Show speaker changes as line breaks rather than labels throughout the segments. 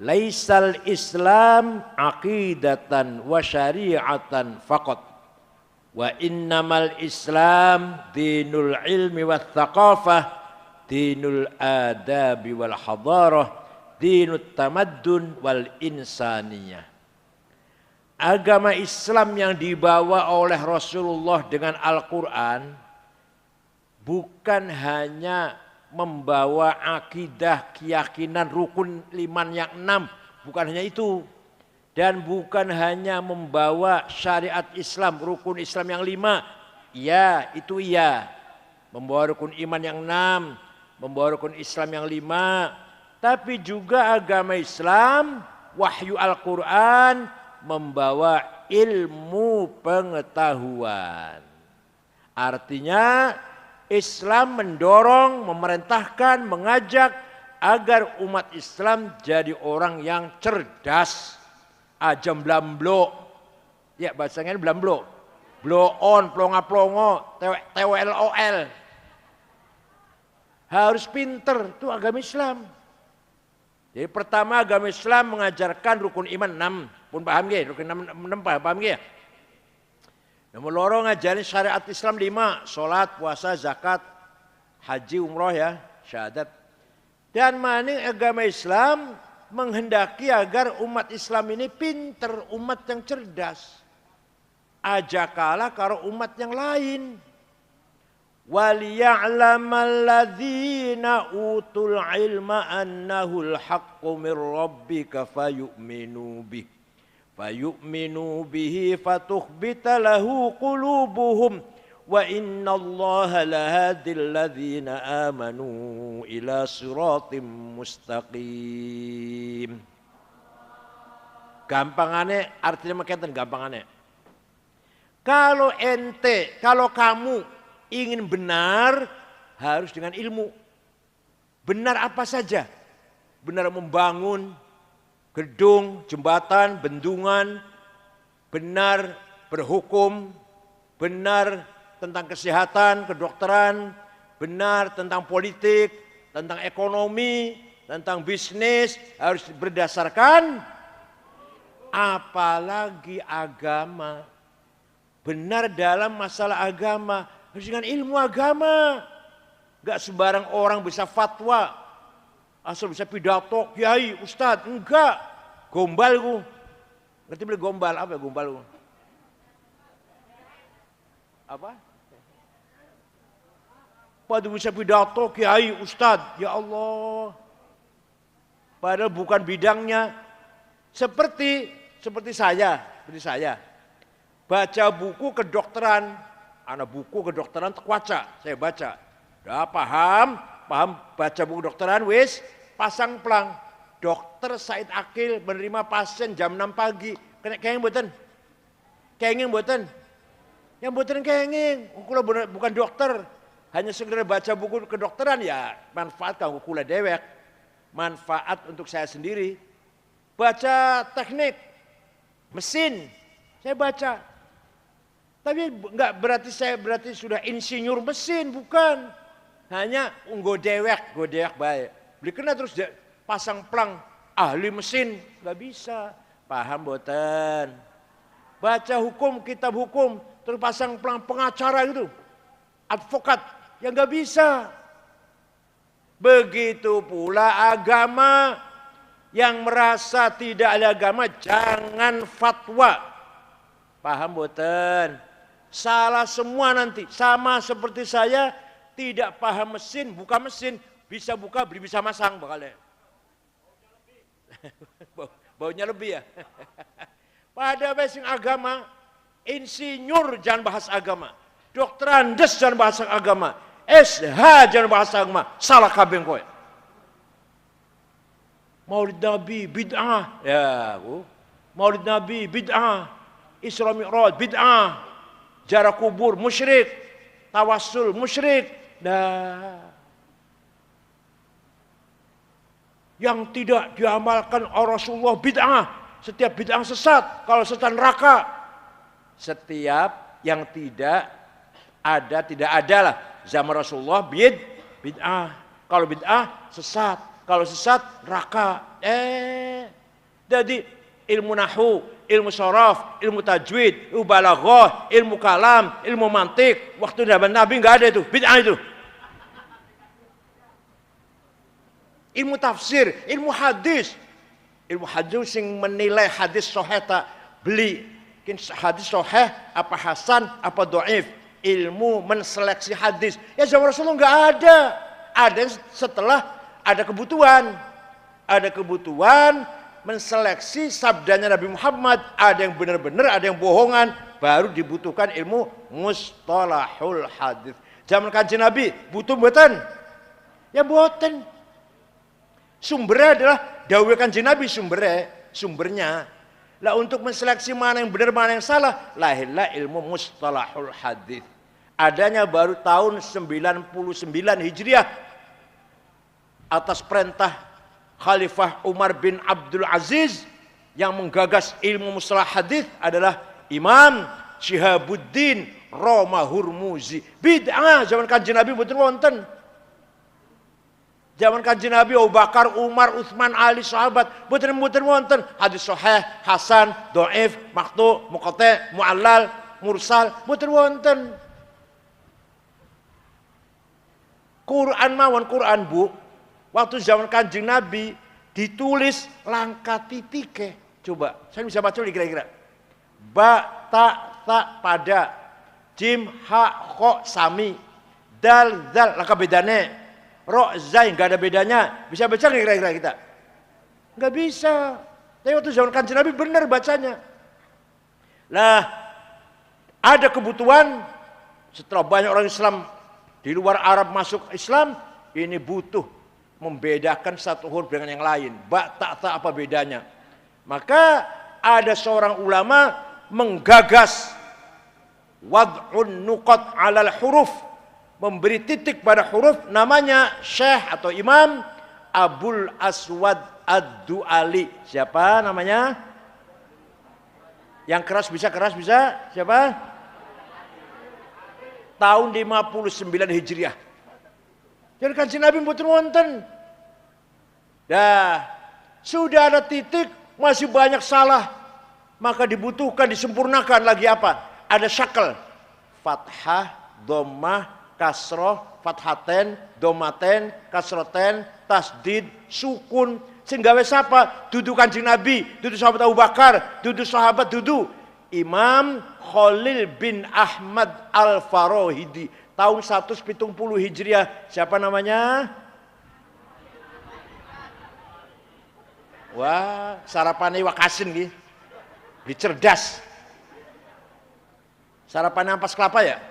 Laisal Islam aqidatan wa syari'atan faqat. Wa innamal Islam dinul ilmi wa thaqafah, dinul adabi wal hadarah, dinut tamaddun wal insaniyah. Agama Islam yang dibawa oleh Rasulullah dengan Al-Quran bukan hanya membawa akidah, keyakinan, rukun iman yang 6, bukan hanya itu. Dan bukan hanya membawa syariat Islam, rukun Islam yang 5, ya itu iya. Membawa rukun iman yang 6, membawa rukun Islam yang 5, tapi juga agama Islam, wahyu Al-Quran, membawa ilmu pengetahuan. Artinya Islam mendorong, memerintahkan, mengajak agar umat Islam jadi orang yang cerdas. Ajam blamblo, ya bahasanya blamblo, blow on, plonga-plongo, TWLOL. Harus pinter, itu agama Islam. Jadi pertama agama Islam mengajarkan rukun iman 6, pun paham gak? Rukun 6 paham gak? Nomor loro ngajarin syariat Islam 5, sholat, puasa, zakat, haji, umroh ya, syahadat. Dan maning agama Islam menghendaki agar umat Islam ini pinter, umat yang cerdas. Ajakalah karo umat yang lain. وَلِيَعْلَمَ الَّذِينَ أُوتُوا الْعِلْمَ أَنَّهُ الْحَقُّ مِنْ رَبِّكَ فَيُؤْمِنُوا بِهِ فَتُخْبِتَ لَهُ قُلُوبُهُمْ وَإِنَّ اللَّهَ لَهَادِي الَّذِينَ آمَنُوا إِلَى صِرَاطٍ مُسْتَقِيمٍ. Gampangane artinya makanya gampangane. Kalau kamu ingin benar, harus dengan ilmu. Benar apa saja? Benar membangun gedung, jembatan, bendungan, benar berhukum, benar tentang kesehatan, kedokteran, benar tentang politik, tentang ekonomi, tentang bisnis, harus berdasarkan apalagi agama. Benar dalam masalah agama harus dengan ilmu agama. Gak sembarang orang bisa fatwa, asal bisa pidato, kiai, ustadz, enggak. Gombal ku. Ngerti beli gombal, apa ya gombal ku? Apa? Pada bisa pidato, kiai, ustadz, ya Allah. Padahal bukan bidangnya. Seperti saya. Baca buku kedokteran. Anak buku kedokteran terbaca, saya baca. Udah paham baca buku kedokteran, wis pasang pelang. Dokter Said Akil menerima pasien jam 6 pagi. Kenging mboten? Kenging mboten? Yang mboten kenging. Kula bukan dokter. Hanya sekedar baca buku kedokteran ya manfaat kanggo kula dewek. Manfaat untuk saya sendiri. Baca teknik mesin, saya baca. Tapi enggak berarti sudah insinyur mesin, bukan. Hanya godewek baik. Beli kena terus pasang pelang ahli mesin, enggak bisa. Paham boten? Baca hukum, kitab hukum, terus pasang pelang pengacara gitu. Advokat, yang enggak bisa. Begitu pula agama, yang merasa tidak ada agama jangan fatwa. Paham boten? Salah semua nanti. Sama seperti saya tidak paham mesin, buka mesin, bisa buka, beli bisa masang bakalnya. Baunya lebih ya. Pada basic agama, insinyur jangan bahas agama. Dokter Andes jangan bahas agama. SH jangan bahas agama. Salah kabeh kowe. Maulid Nabi bid'ah. Ya, Bu. Maulid Nabi bid'ah. Isra Mi'raj bid'ah. Ziarah kubur musyrik, tawassul musyrik. Nah, yang tidak diamalkan oleh Rasulullah bid'ah. Setiap bid'ah sesat, kalau sesat neraka. Setiap yang tidak ada lah zaman Rasulullah bid'ah. Kalau bid'ah sesat. Kalau sesat neraka. Jadi ilmu nahwu, ilmu sharaf, ilmu tajwid, ilmu balaghah, ilmu kalam, ilmu mantik, waktu zaman Nabi enggak ada itu, bid'ah itu. Ilmu tafsir, ilmu hadis. Ilmu hadis yang menilai hadis sahih tak beli. Hadis sahih apa hasan apa dhaif. Ilmu menseleksi hadis. Ya zaman Rasulullah enggak ada. Ada setelah ada kebutuhan. Ada kebutuhan menseleksi sabdanya Nabi Muhammad. Ada yang benar-benar, ada yang bohongan. Baru dibutuhkan ilmu mustalahul hadis. Zaman Kanjeng Nabi butuh mboten? Ya mboten. Sumbernya adalah dawuh Kanjeng Nabi sumbernya. Lah untuk menseleksi mana yang benar mana yang salah, lahirlah ilmu mustalahul hadis. Adanya baru tahun 99 Hijriah atas perintah Khalifah Umar bin Abdul Aziz yang menggagas ilmu mustalah hadis adalah Imam Syihabuddin Roma Hurmuzi. Bid'ah zaman Kanjeng Nabi mboten wonten. Zaman Kanjeng Nabi Abu Bakar, Umar, Utsman, Ali, sahabat mboten wonten hadis sahih, hasan, dhaif, maqtu, muqatta, muallal, mursal mboten wonten. Quran mawon Quran Bu. Waktu zaman Kanjeng Nabi ditulis langkah titike. Coba, saya bisa baca kira-kira. Ba, ta, pada. Jim, ha, kho, sami. Dal, langkah bedane. Ro, zai, nggak ada bedanya. Bisa baca nggak kira-kira kita? Nggak bisa. Tapi waktu zaman Kanjeng Nabi benar bacanya. Lah, ada kebutuhan setelah banyak orang Islam di luar Arab masuk Islam, ini butuh membedakan satu huruf dengan yang lain. Ba, ta, apa bedanya? Maka ada seorang ulama menggagas wad'un nuqat 'alal huruf, memberi titik pada huruf, namanya Syekh atau Imam Abul Aswad Ad-Du'ali. Siapa namanya? Yang keras bisa? Siapa? Tahun 59 Hijriah. Jadi Kanjeng Nabi mboten wonten. Dah, sudah ada titik, masih banyak salah. Maka dibutuhkan, disempurnakan lagi apa? Ada syakal. Fathah, dhammah, kasroh, fathaten, domaten, kasroten, tasdid, sukun. Sehingga siapa? Duduk Kanjeng Nabi, duduk sahabat Abu Bakar, duduk sahabat, duduk Imam Khalil bin Ahmad Al-Farahidi. Tahun 170 Hijriah. Siapa namanya? Wah, sarapannya wakasin gitu. Cerdas. Sarapannya ampas kelapa ya?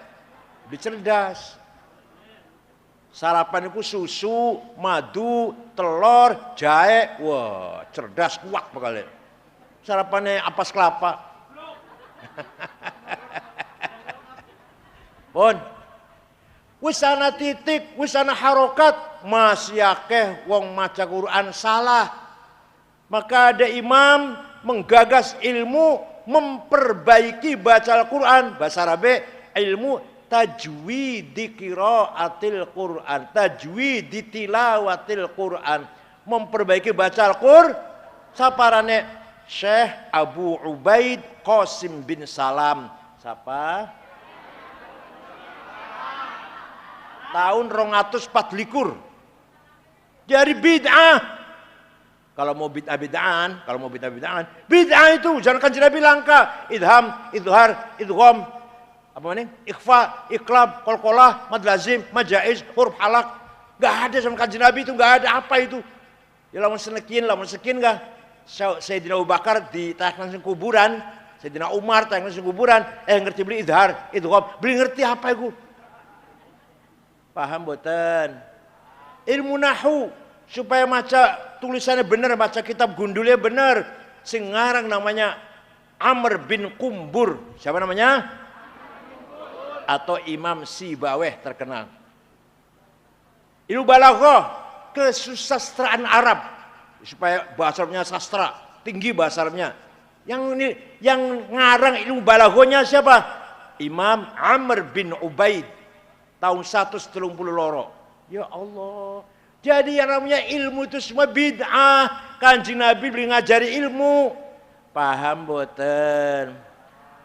Cerdas. Sarapan itu susu, madu, telur, jahe. Wah, cerdas kuat bakal. Sarapannya ampas kelapa. Pun. Wisana titik, wisana harokat, masih akeh wong maca Quran salah. Maka ada imam menggagas ilmu memperbaiki baca Al-Quran. Bahasa Arab ilmu tajwid qiraatil Quran, tajwid tilawatil Quran, memperbaiki baca Al-Quran. Saparane Syekh Abu Ubaid Qasim bin Salam. Siapa? Tahun 224. Jadi bid'ah. Kalau mau bid'ah-bid'ahan, bid'ah itu jangan Kanjeng Nabi langka. Idham, idhar, idgham, apa ini? Ikhfa, iklab, qalqalah, mad lazim, majaiz, huruf halak. Enggak ada sama Kanjeng Nabi itu, enggak ada apa itu. Ya lamun senekin enggak. Sayyidina Abu Bakar ditarik langsung kuburan, Sayyidina Umar tarik langsung kuburan, ngerti beli idhar, idgham, beli ngerti apa itu? Paham boten? Ilmu nahwu supaya maca tulisannya benar, baca kitab gundulnya benar. Sing ngarang namanya Amr bin Kumbur. Siapa namanya? Atau Imam Sibaweh terkenal. Ilmu balaghah, kesusastraan Arab supaya bahasa Arabnya sastra, tinggi bahasa Arabnya. Yang ngarang ilmu balaghahnya siapa? Imam Amr bin Ubaid. Tahun 132. Ya Allah, Jadi yang namanya ilmu itu semua bid'ah. Kanjeng Nabi beli ngajari ilmu. Paham boten?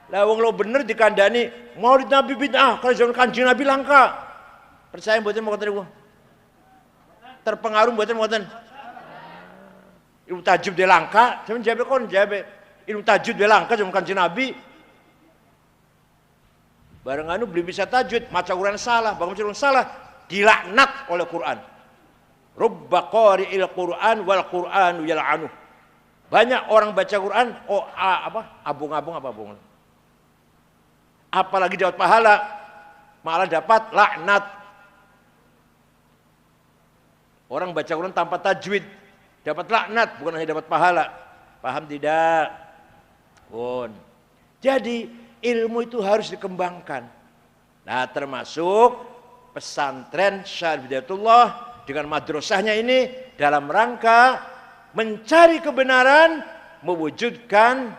Lah wong lo bener dikandani maulid Nabi bid'ah, kalau zaman Kanjeng Nabi langka. Percaya boten mboten niku? Terpengaruh boten? Ilmu tajwid dia langka, zaman jabe kon jabe. Ilmu tajwid dia langka zaman Kanjeng Nabi. Bareng anu beli bisa tajwid, maca Quran salah, bangun Quran salah, dilaknat oleh Quran. Rubba qari'il Qur'an wal Qur'anu yal'anuh. Banyak orang baca Quran, abung-abung apa abung. Apalagi dapat pahala, malah dapat laknat. Orang baca Quran tanpa tajwid, dapat laknat, bukan hanya dapat pahala. Paham tidak? Pun. Jadi ilmu itu harus dikembangkan. Nah, termasuk pesantren Syarifiyatullah dengan madrasahnya ini dalam rangka mencari kebenaran, mewujudkan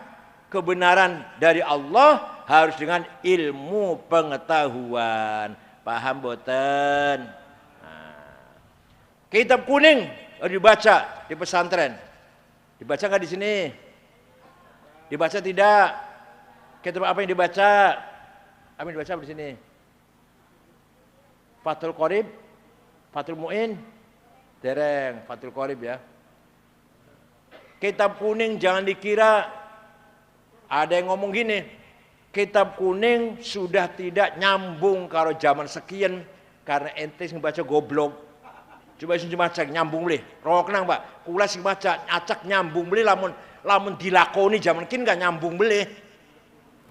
kebenaran dari Allah harus dengan ilmu pengetahuan. Paham boten? Nah, kitab kuning harus dibaca di pesantren. Dibaca nggak di sini? Dibaca tidak? Kitab apa yang dibaca? Apa yang dibaca di sini? Fathul Qorib, Fathul Mu'in, dereng Fathul Qorib ya. Kitab kuning jangan dikira ada yang ngomong gini, kitab kuning sudah tidak nyambung kalau zaman sekian karena ente sing baca goblok. Coba sing baca nyambung boleh. Roh kenang Pak, kula sing baca acak nyambung boleh lamun dilakoni zaman kin gak nyambung boleh.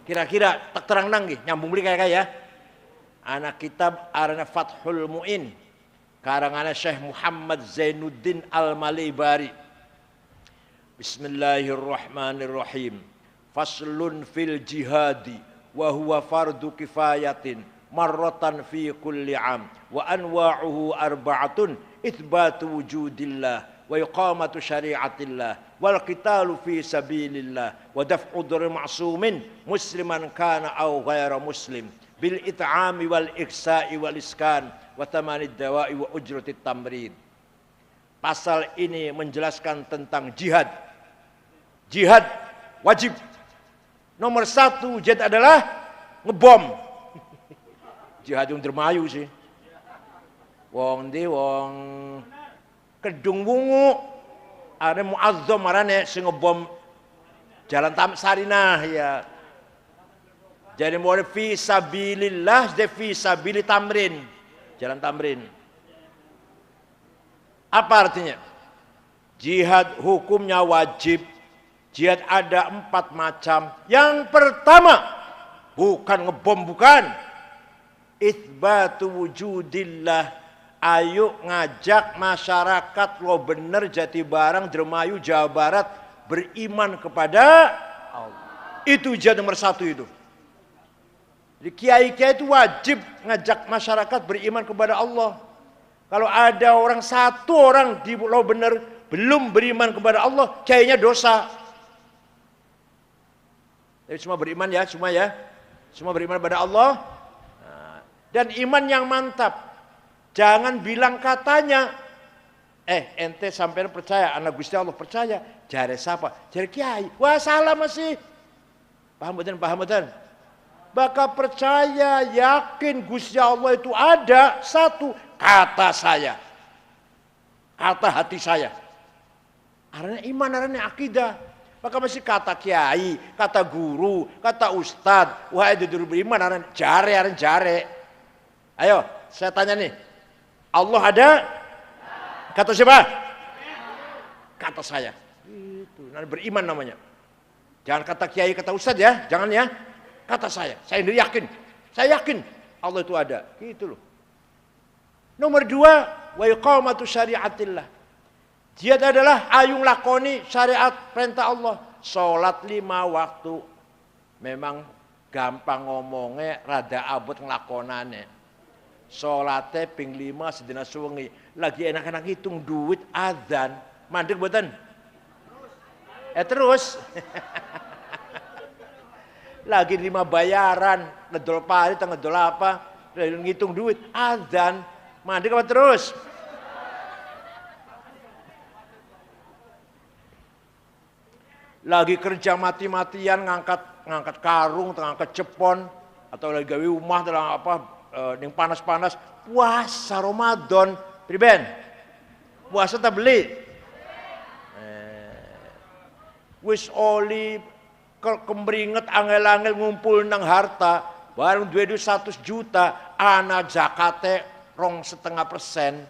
Kira-kira tak terang nang nyambung boleh kayak ya. Anak kitab arana Fathul Mu'in karangan Syekh Muhammad Zainuddin Al-Malibari. Bismillahirrahmanirrahim. Faslun fil jihadi wa huwa fardu kifayatin marratan fi kulli am wa anwa'uhu arba'atun itsbatu wujudillah wa iqamatu syari'atillah wal qitalu fi sabilillah wa daf'u dhurri ma'sumin musliman kana aw ghaira muslim bil it'ami wal ihsa'i wal iskan wa tamanid dawa'i wa ujratit tamrid. Pasal ini menjelaskan tentang jihad. Jihad wajib. Nomor 1 jihad adalah ngebom. Jihad yang dermayu sih. Wong Kedung Wungu ada Muazzam marane sing ngebom Jalan Sarinah ya. Jadi mulai fi sabilillah, fi sabili tamrin. Jalan tamrin. Apa artinya? Jihad hukumnya wajib. Jihad ada 4 macam. Yang pertama, bukan ngebom, bukan. Itsbatu wujudillah. Ayo ngajak masyarakat lo bener Jatibarang, Dermayu, Jawa Barat beriman kepada Allah. Itu jihad nomor 1 itu. Jadi kiai-kiai itu wajib ngajak masyarakat beriman kepada Allah. Kalau ada orang 1 orang di Pulau Bener belum beriman kepada Allah, kiainya dosa. Jadi semua beriman ya, semua ya. Semua beriman kepada Allah. Nah, dan iman yang mantap. Jangan bilang katanya. Ente sampai percaya, anak Gusti Allah percaya. Jare siapa? Jare kiai. Wah salah masih. Paham betul, paham betul. Maka percaya, yakin Gusti Allah itu ada 1, kata saya. Kata hati saya. Artinya iman, artinya akidah. Maka masih kata kiai, kata guru, kata ustad. Wah itu dulu beriman, artinya jare, artinya jare. Ayo, saya tanya nih. Allah ada? Kata siapa? Kata saya. Itu, nanti beriman namanya. Jangan kata kiai, kata ustad ya, jangan ya. Kata saya sendiri yakin. Saya yakin Allah itu ada. Gitu loh. Nomor 2, wa iqamatu syari'atillah. Jihad adalah ayung lakoni syariat perintah Allah. Salat 5 waktu. Memang gampang ngomongnya, rada abot nglakonane. Salate ping 5 sedina suwengi. Lagi enak-enak hitung duit adzan. Mandek mboten? Terus. Lagi 5 bayaran, ngedol pari, ngedol apa, ngitung duit, adzan, mandek apa terus? lagi kerja mati-matian ngangkat karung, ngangkat cepon, atau lagi gawe rumah dalam apa yang panas-panas, puasa Ramadan, priben? Puasa tak beli? Wis oli kemringet angel-angel ngumpul nang harta, bareng duwe 100 juta, anak zakate 2,5%,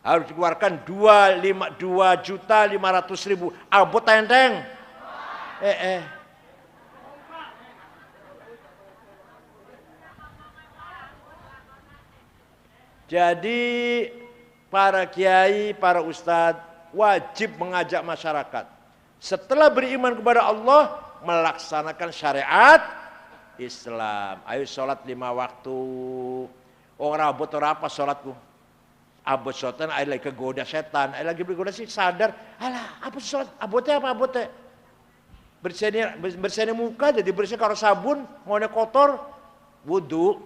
harus dikeluarkan 2.500.000. Abot tenteng. Jadi para kiai, para ustadz wajib mengajak masyarakat setelah beriman kepada Allah melaksanakan syariat Islam. Ayo sholat 5 waktu. Orang abot ora apa sholatku? Abot sholat, ayo lagi kegoda setan, ayo lagi bergoda sih sadar. Alah, apa sholat? Abotnya apa abotnya? Bersihnya muka jadi bersih kalau sabun, maunya kotor, wudhu,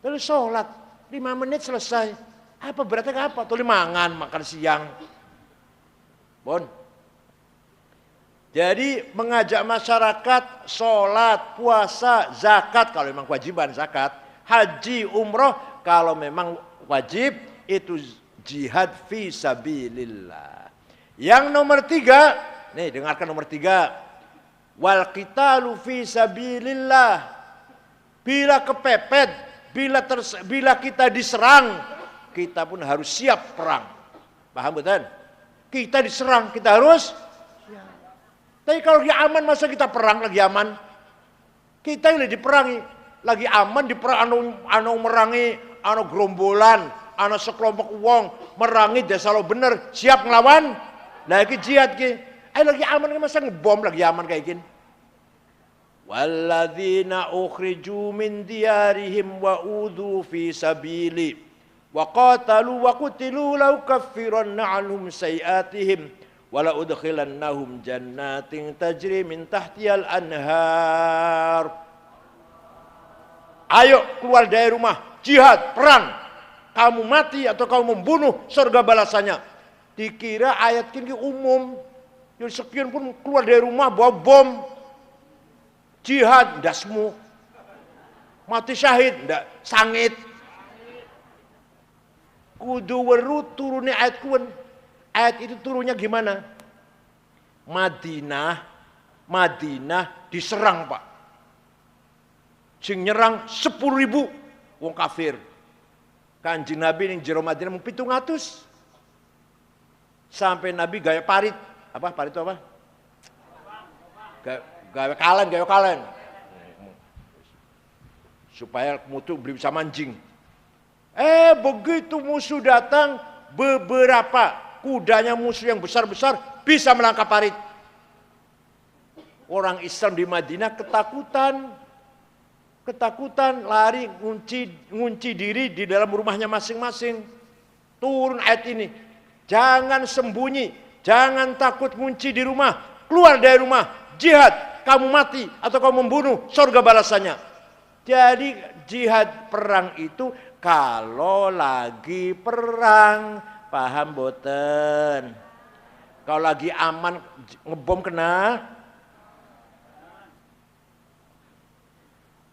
lalu sholat 5 menit selesai. Apa beratnya apa? Tuh makan siang. Bon. Jadi mengajak masyarakat sholat, puasa, zakat kalau memang kewajiban zakat, haji, umroh kalau memang wajib, itu jihad fi sabilillah. Yang nomor 3, nih dengarkan nomor 3, wal qitalu fi sabilillah. Bila kepepet, bila kita diserang, kita pun harus siap perang. Paham betul? Kita diserang, kita harus. Tapi kalau lagi aman, masa kita perang lagi aman? Kita yang lagi diperangi, lagi aman diperang, anu merangi, anu gerombolan, anu sekelompok uang merangi desa lo bener, siap ngelawan, lagi jihad ki. Lagi aman, masa ngebom lagi aman kayak gini? Walladzina ukhriju min diyarihim wa udhu fi sabili wa qatalu wa qutilu law kaffiranna anhum sayiatihim wala udkhilannahum jannatin tajri min tahtiyal anhar. Ayo keluar dari rumah, jihad, perang. Kamu mati atau kamu membunuh, surga balasannya. Dikira ayat ini umum. Yang sekian pun keluar dari rumah bawa bom. Jihad, dasmu. Mati syahid, ndak sangit. Kudu weru turunnya ayat kuwen. Ayat itu turunnya gimana? Madinah diserang Pak. Sing nyerang 10.000 wong kafir. Kanjeng Nabi ning jero Madinah mung 700. Sampai Nabi gaya parit. Apa parit itu apa? Gaya kalen. Supaya mutu bisa mancing. Begitu musuh datang, beberapa kudanya musuh yang besar-besar bisa melangkah parit. Orang Islam di Madinah ketakutan lari ngunci diri di dalam rumahnya masing-masing. Turun ayat ini, jangan sembunyi, jangan takut ngunci di rumah, keluar dari rumah, jihad, kamu mati atau kamu membunuh, surga balasannya. Jadi jihad perang itu kalau lagi perang. Paham boten? Kalau lagi aman ngebom kena.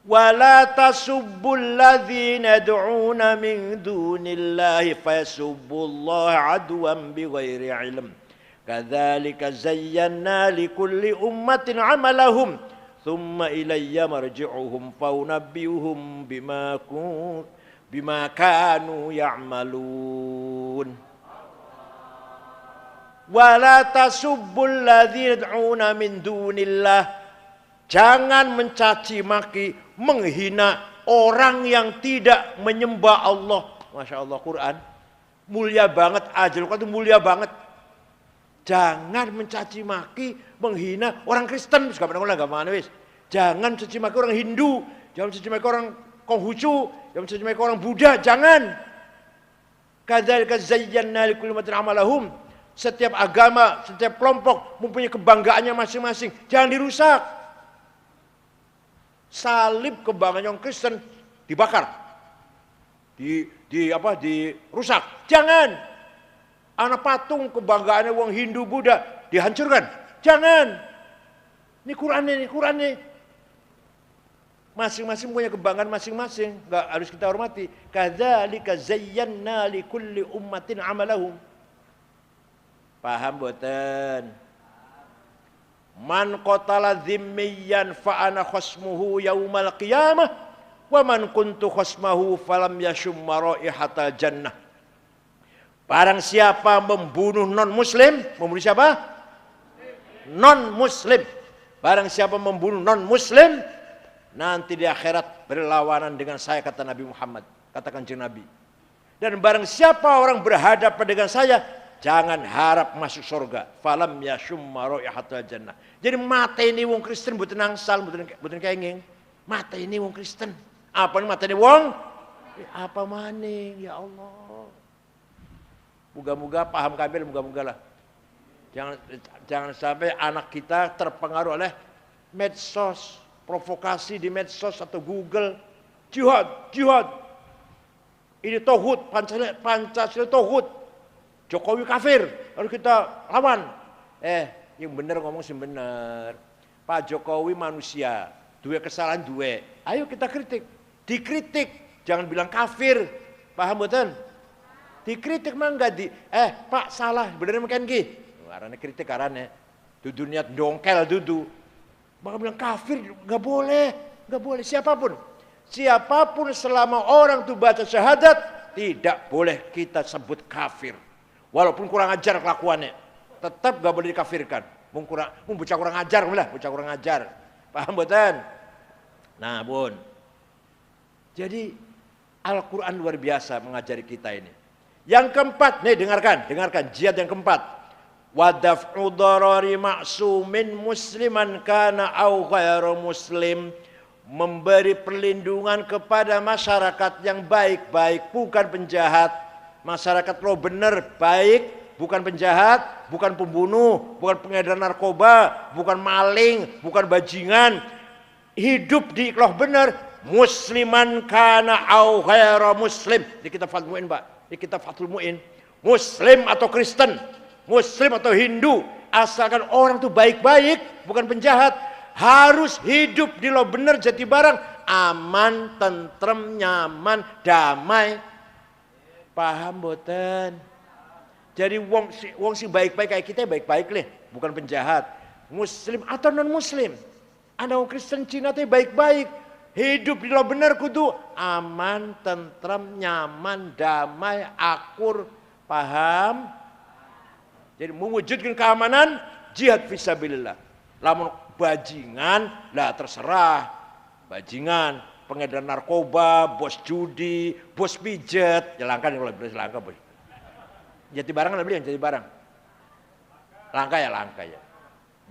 Wala tasubbul ladzina yad'una min dunillahi fayasubbullaha adwan bighairi ilm. Kadzalika zayyana likulli ummatin 'amalahum thumma ilayya marji'uhum faunabbi'uhum bima kanu ya'malun. Wala tasubbul ladzina yad'una min dunillah. Jangan mencaci maki, menghina orang yang tidak menyembah Allah. Masya Allah, Quran mulia banget, ajal itu mulia banget. Jangan mencaci maki, menghina orang Kristen. Jangan mencaci maki orang Hindu, jangan mencaci maki orang Konghucu, jangan mencaci maki orang Buddha, jangan. Kadzalika zayyana likulli ummatin 'amalahum. Setiap agama, setiap kelompok mempunyai kebanggaannya masing-masing. Jangan dirusak. Salib kebanggaan orang Kristen dibakar, dirusak. Jangan. Anak patung kebanggaannya orang Hindu Buddha dihancurkan. Jangan. Ini Quran nih. Masing-masing punya kebanggaan masing-masing, enggak harus kita hormati. Kadzalika zayyana likulli ummatin amalahum. Paham boten? Man qatala dhimmiyan fa ana khasmuhu yaumal qiyamah wa man kuntu khasmahu falam yashum raihatal jannah. Barang siapa membunuh non-muslim, membunuh siapa? Non-muslim. Barang siapa membunuh non-muslim, nanti di akhirat berlawanan dengan saya, kata Nabi Muhammad, katakan kanjeng Nabi. Dan barang siapa orang berhadapan dengan saya, jangan harap masuk surga. Falam yashumma raihatal jannah. Jadi mata ini wong Kristen mboten angsal, mboten kenging. Mata ini wong Kristen. Apa nih mata ini wong? Apa maning ya Allah. Moga-moga paham kabeh, moga-moga lah. Jangan sampai anak kita terpengaruh oleh medsos, provokasi di medsos atau Google. Jihad. Ini tauhid, Pancasila tauhid. Jokowi kafir, harus kita lawan. Yang benar ngomong sih benar. Pak Jokowi manusia, dua kesalahan dua. Ayo kita kritik. Dikritik, jangan bilang kafir. Paham betul? Dikritik mah enggak Pak salah, bener mungkin ki. Arane kritik arane. Dudu niat dongkel dudu. Maka bilang kafir enggak boleh. Siapapun selama orang itu baca syahadat, tidak boleh kita sebut kafir. Walaupun kurang ajar kelakuannya, tetap gak boleh dikafirkan. Bocah kurang ajar, bocah kurang ajar. Paham betul? Nah bun, jadi Al-Quran luar biasa mengajari kita ini. Yang keempat, nih dengarkan jihad yang keempat. Wadaf'u darari ma'sumin musliman kana au ghairu muslim. Memberi perlindungan kepada masyarakat yang baik-baik, bukan penjahat. Masyarakat lo benar, baik, bukan penjahat, bukan pembunuh, bukan pengedar narkoba, bukan maling, bukan bajingan. Hidup di ikhlas benar, musliman kana au ghairu muslim. Di kitab Fathul Mu'in, Pak. Di kitab Fathul Mu'in. Muslim atau Kristen, Muslim atau Hindu, asalkan orang itu baik-baik, bukan penjahat, harus hidup di lo benar jati barang, aman, tentrem, nyaman, damai. Paham boten? Jadi wong si baik-baik kayak kita baik-baik leh, bukan penjahat. Muslim atau non muslim. Ada orang Kristen Cina teh baik-baik. Hidup di lo benar kudu aman, tentrem, nyaman, damai, akur. Paham? Jadi mewujudkan keamanan, jihad fisabilillah. Lamun bajingan, lah terserah. Bajingan, pengedar narkoba, bos judi, bos pijet. Ya langka nih kalau beli langka bos. Jati barang lah beli yang jati barang. Langka ya.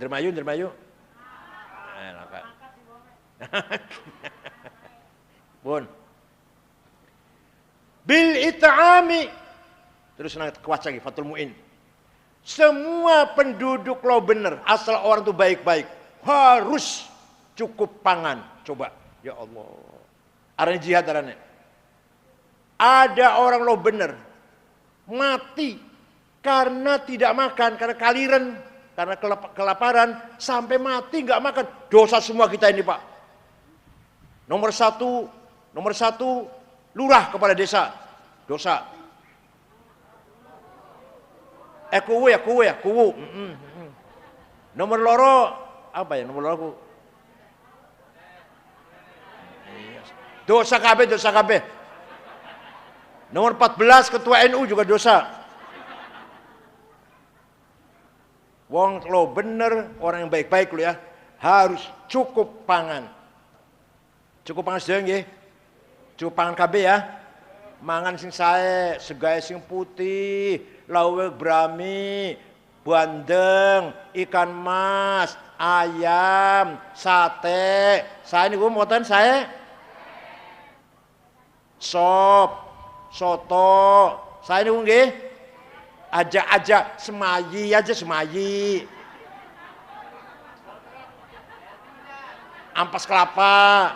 Dermayu. Langka. Bun. Bil it'ami. Terus nanti kuat lagi Fathul Mu'in. Semua penduduk lo bener, asal orang itu baik-baik, harus cukup pangan. Coba, ya Allah. Arane jihad arane. Ada orang lo bener, mati karena tidak makan, karena kaliren, karena kelaparan, sampai mati nggak makan. Dosa semua kita ini Pak. Nomor satu, lurah kepala desa, dosa. Kuwu. Nomor loro apa ya? Nomor loro dosa kabeh. Nomor 14 ketua NU juga dosa. Wong lo bener, orang yang baik-baik lo ya, harus cukup pangan. Cukup pangan sedang nggih. Cukup pangan kabeh ya. Mangan sing sae, segae sing putih, lauk brami, bandeng, ikan mas, ayam, sate. Saya niku mboten saya. Sop, soto. Saya niku nggih. Aja semayi. Ampas kelapa.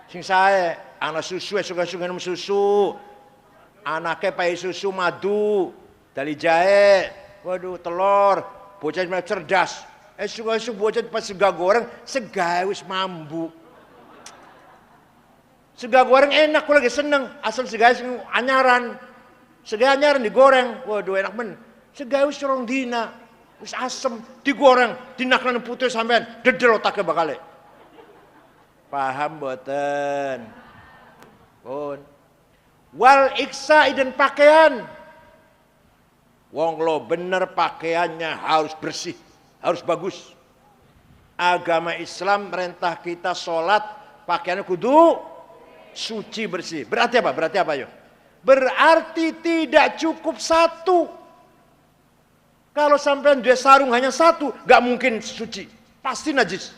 Sing sae, anak susu suka minum susu. Anaknya pakai susu madu dari jahe. Waduh, telur. Bocah cerdas. Suka-suka bocah pas sega goreng, sega wis mambu. Sega goreng enak, aku lagi seneng. Asal sega anyaran. Sega anyaran digoreng. Waduh, enak men. Sega wis rong dina. Wis asem, digoreng, dinaklan putih sampean, dedel otaknya bakal. Paham boten? Pun. Wal iksa dan pakaian. Wong lo bener pakaiannya harus bersih, harus bagus. Agama Islam merintah kita sholat, pakaiannya kudu suci bersih. Berarti apa? Berarti apa yo? Berarti tidak cukup satu. Kalau sampean dia sarung hanya satu, gak mungkin suci, pasti najis.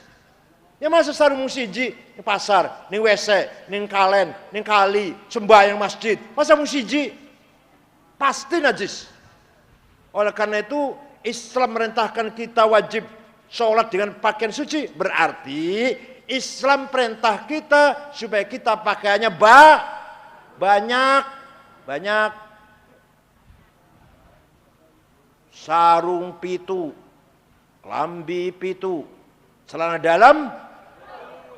Ya masa sarung musiji di pasar, ning WC, ning kalen, ning kali, sembahyang masjid, masa musiji pasti najis. Oleh karena itu Islam merintahkan kita wajib sholat dengan pakaian suci. Berarti Islam perintah kita supaya kita pakaiannya banyak. Sarung pitu, kelambi pitu, celana dalam,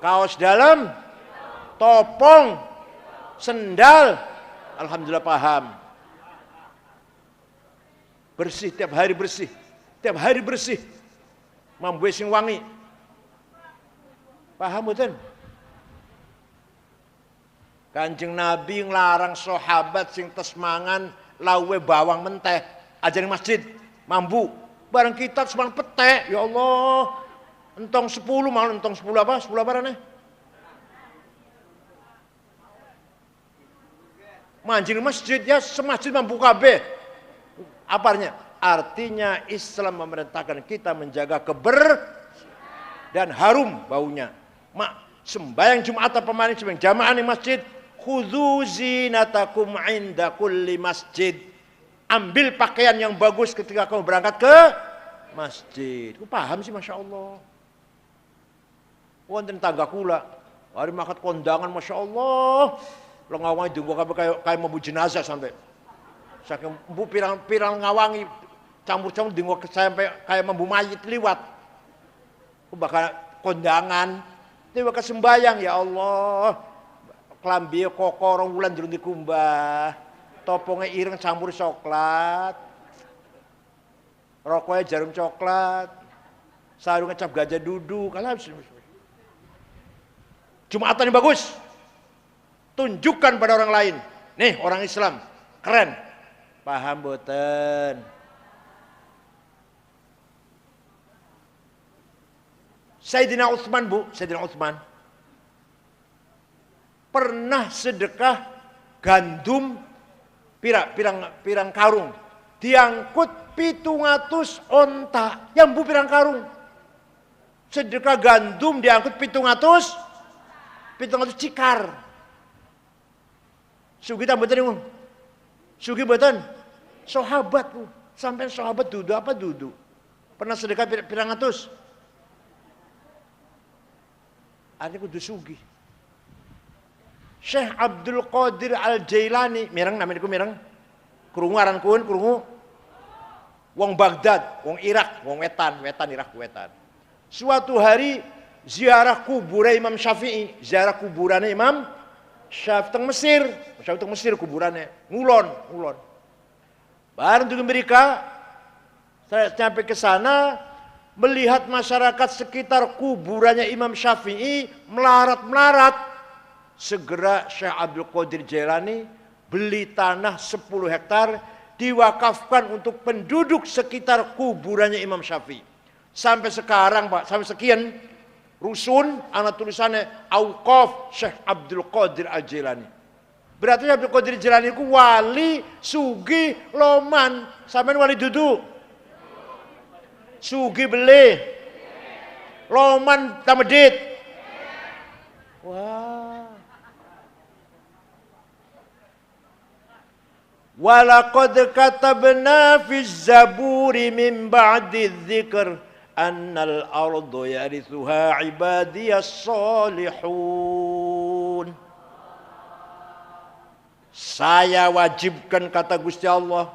kaos dalam, topong, sendal. Alhamdulillah paham. Bersih, tiap hari bersih. Tiap hari bersih. Mambu sing wangi. Paham betul? Kanjeng Nabi ngelarang sahabat sing tes mangan lawe bawang menteh aja di masjid. Mambu. Barang kita semang petek. Ya Allah. Entong 10 malah entong 10 apa? 10 apa nih? Mancing di masjid ya semasjid mampu kabeh. Apanya? Artinya Islam memerintahkan kita menjaga dan harum baunya. Sembahyang Jumat apa malam sembahyang jamaah di masjid, khudzu zinatakum inda kulli masjid. Ambil pakaian yang bagus ketika kamu berangkat ke masjid. Aku paham sih, Masya Allah. Wonten tangga kula, hari makat kondangan, Masya Allah. Lo ngawangi dunggu kayak mau jenazah sampai. Saking bu pirang ngawangi campur-campur dinggo sampai kayak membu mayit liwat. Bakal kondangan, tiba ke sembayang ya Allah. Klambi kokorong wulan jero dikumbah. Topongnya ireng campur coklat. Rokoknya jarum coklat. Sarungnya cap gajah duduk. Jumatan yang bagus. Tunjukkan pada orang lain. Nih orang Islam, keren. Paham boten? Sayyidina Utsman, Bu, Sayyidina Utsman pernah sedekah gandum pirang karung, diangkut 700 onta, yang Bu pirang karung. Sedekah gandum diangkut 700 cikar. Sugi tak betul, Sugi betul. Sahabat, Bu. Sampai sahabat duduk apa duduk? Pernah sedekah pirang atus? Artinya kudu sugi. Syekh Abdul Qadir Al-Jailani, mireng namanya mireng. Krungu aran kun, krungu. Wong Baghdad, wong Irak, wong wetan Irak wetan. Suatu hari ziarah kuburan Imam Syafi'i, ziarah kuburannya Imam Syafi'i teng Mesir, teng Mesir kuburannya, ngulon. Bareng di Amerika, saya sampai ke sana melihat masyarakat sekitar kuburannya Imam Syafi'i melarat. Segera Syekh Abdul Qadir Jailani beli tanah 10 hektar diwakafkan untuk penduduk sekitar kuburannya Imam Syafi'i. Sampai sekarang Pak, sampai sekian rusun anak tulisannya Auqaf Syekh Abdul Qadir Al-Jailani. Berarti Abdul Qadir Jailani itu wali, sugi, loman. Sampai wali duduk. Sugi beli. Loman tamedit. Wah. Walaqad katabna fi zaburi min ba'di dzikr annal ardu yarithuha ibadiyas salihun. Saya wajibkan kata Gusti Allah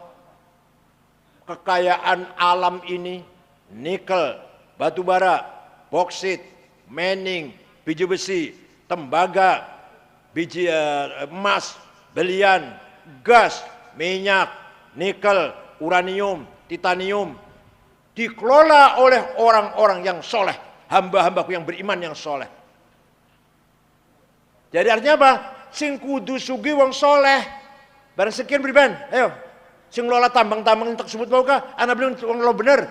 kekayaan alam ini, nikel, batu bara, boksit, mening, biji besi, tembaga, biji emas, belian, gas, minyak, nikel, uranium, titanium dikelola oleh orang-orang yang soleh, hamba-hambaku yang beriman yang soleh. Jadi artinya apa? Sing kudu sugi wong soleh. Barang sekian beriban, ayo. Sing ngelola tambang-tambang tersebut mau kah? Anak bilang wong lo bener.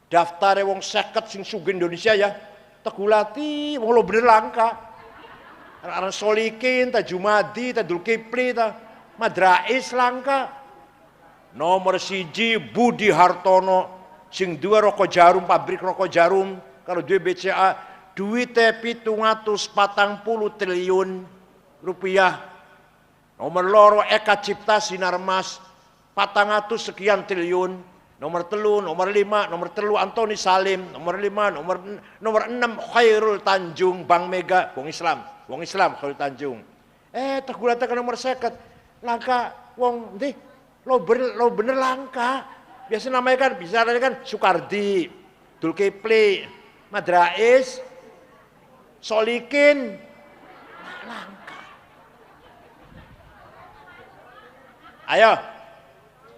Daftar wong seket sing sugih Indonesia ya. Tegulati wong lo bener langka. Anak Solikin, ta Jumadi, ta Dulkipli, ta Madrais langka. Nomor siji Budi Hartono, sing dua rokok jarum, pabrik rokok jarum. Kalau dua BCA, duitnya 740 triliun rupiah. Nomor loro Eka Cipta Sinarmas 400 sekian triliun. Nomor telu, nomor 5, nomor telu Antoni Salim, nomor 5, nomor 6 Khairul Tanjung, Bank Mega, wong Islam Khairul Tanjung. Tegulata ke nomor 50. Langka wong ndi lo bener langka. Biasa namanya kan bisa kan Soekardi, Dulkipli, Madrais, Solikin, langka. Ayo,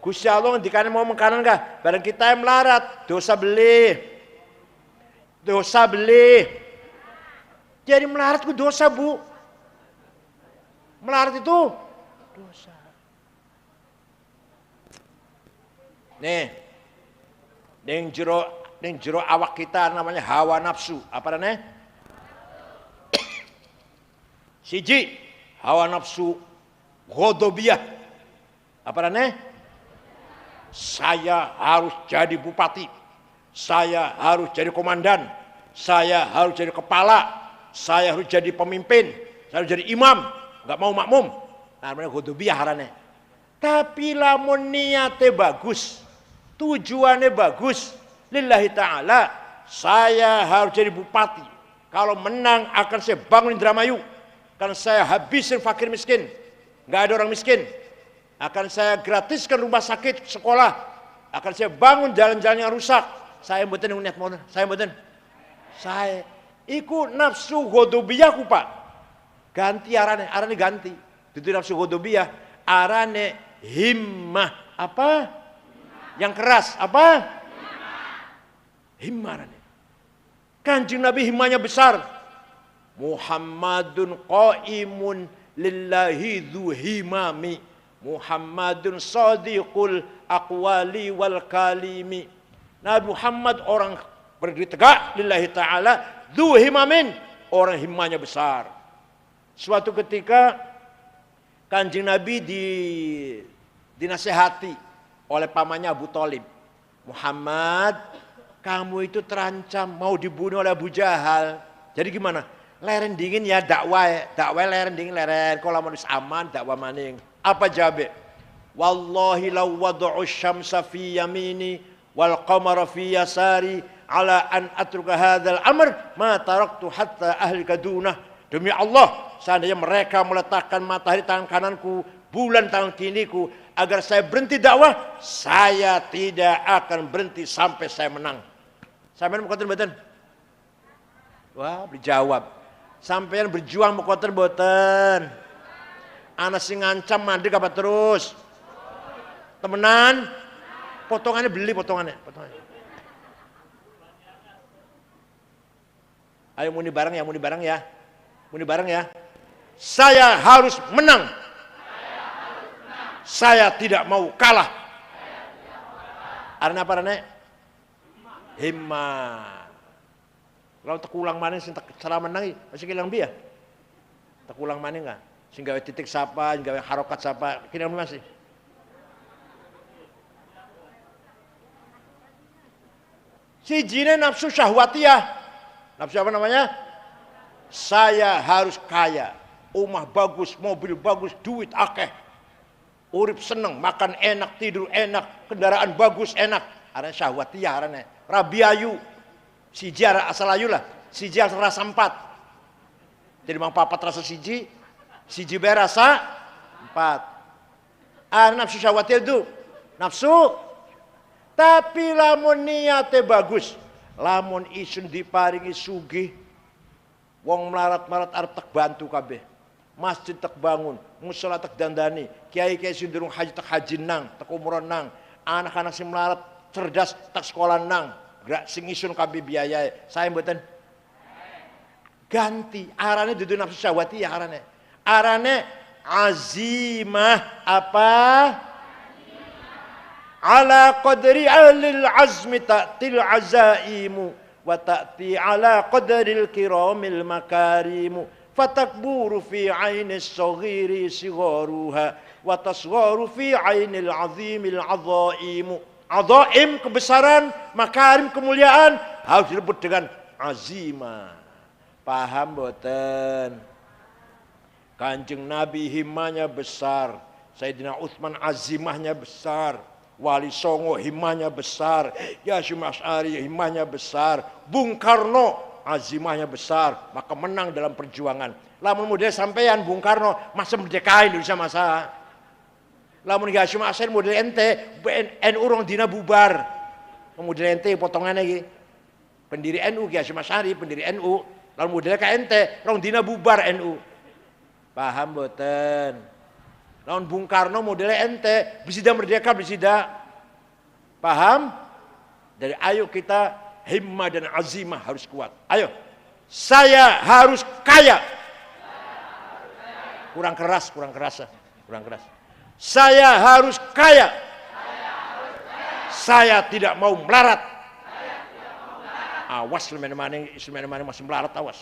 Gusti Allah ngendikane mau mengkanan kah? Bareng kita yang melarat, dosa beli. Jadi melarat itu dosa, Bu. Melarat itu dosa. Nih, ning jero awak kita namanya hawa nafsu. Apa namanya? Siji, hawa nafsu ghadabiyah. Apa namanya? Saya harus jadi bupati. Saya harus jadi komandan. Saya harus jadi kepala. Saya harus jadi pemimpin. Saya harus jadi imam. Enggak mau makmum. Namanya ghadabiyah harane. Tapi lamun niate bagus, tujuannya bagus, lillahi ta'ala, saya harus jadi bupati. Kalau menang akan saya bangun Indramayu. Akan saya habisin fakir miskin. Nggak ada orang miskin. Akan saya gratiskan rumah sakit, sekolah. Akan saya bangun jalan-jalan yang rusak. Saya mboten niat mono. Saya iku nafsu ghadabiyahku, Pak. Ganti arane ganti. Itu nafsu ghadabiyah, arane himmah. Apa? Yang keras, apa? Himmah. Kanjeng Nabi himmahnya besar. Muhammadun qaimun lillahi dhu himami. Muhammadun sadiqul aqwali wal kalimi. Nabi Muhammad orang berdiri tegak lillahi ta'ala, dhu himamin, orang himmahnya besar. Suatu ketika Kanjeng Nabi dinasehati oleh pamannya Abu Thalib. Muhammad, kamu itu terancam mau dibunuh oleh Abu Jahal. Jadi gimana? Leren dingin ya dakwah leren dingin leren. Kalau manusia aman dakwah maning. Apa jabe? Wallahi law wad'u syamsa fi yamini wal qamara fi yasari ala an atruka hadzal amr ma taraktu hatta ahlika dunah. Demi Allah, seandainya mereka meletakkan matahari tangan kananku, bulan tangan kiriku, agar saya berhenti dakwah, saya tidak akan berhenti sampai saya menang. Sampeyan mau mboten? Wah, dijawab. Sampeyan berjuang mau mboten? Anak sing ngancam mandek apa terus? Temenan? Potongannya beli potongannya. Ayo muni bareng ya. Saya harus menang. Saya tidak mau kalah. Arena apa arena? Himmah. Kalau tekulang mana sing cara menang masih kilang biya. Tekulang mana enggak? Sing gawe titik sapa, sing gawe harokat sapa, kilang masih. Sijine nafsu syahwatiyah. Nafsu apa namanya? Saya harus kaya. Rumah bagus, mobil bagus, duit akeh. Urip seneng, makan enak, tidur enak, kendaraan bagus enak. Arane syahwatiyah arane. Rabiayu. Siji asal ayu lah. Siji rasa 4. Jadi mang papat rasa siji, Siji bae rasa, 4. Nafsu syahwat itu nafsu. Tapi lamun niate bagus, lamun isun diparingi sugih, wong melarat-melarat arep tek bantu kabeh. Masjid tek bangun, musala tek dandani, kiai-kiai sing durung haji tek haji nang, tek umroh nang, anak-anak sing melarat cerdas tek sekolah nang, gerak sing isun kabeh biayae. Saya mboten ganti, arane dudu nafsu syahwati ya arane. Arane azimah apa? Ala qadri ahlil azmi ta'til azaimu wa ta'ti ala qadril kiramil makarimu fatakburu fi ainis saghiri sigharuha wa tasgharu fi ainil azimil azaimu. Azaim kebesaran, makarim kemuliaan harus disebut dengan azimah. Paham boten? Kanjeng Nabi himmahnya besar, Sayyidina Utsman azimahnya besar, Wali Songo himmahnya besar, Hasyim Asy'ari himmahnya besar, Bung Karno azimahnya besar, maka menang dalam perjuangan. Lamun model sampean Bung Karno masa merdeka Indonesia masa. Lamun Hasyim Asy'ari model ente NU rong dina bubar. Model ente potongannya iki. Pendiri NU Hasyim Asy'ari, pendiri NU, lamun model ka ente rong dina bubar NU. Paham boten? Lawan Bung Karno modelnya ente, bisida merdeka, bisida. Paham? Dari ayo kita himmah dan azimah harus kuat. Ayo, saya harus kaya. Kurang keras. Saya harus kaya. Saya tidak mau melarat. Awas lemene-mane masih melarat, awas.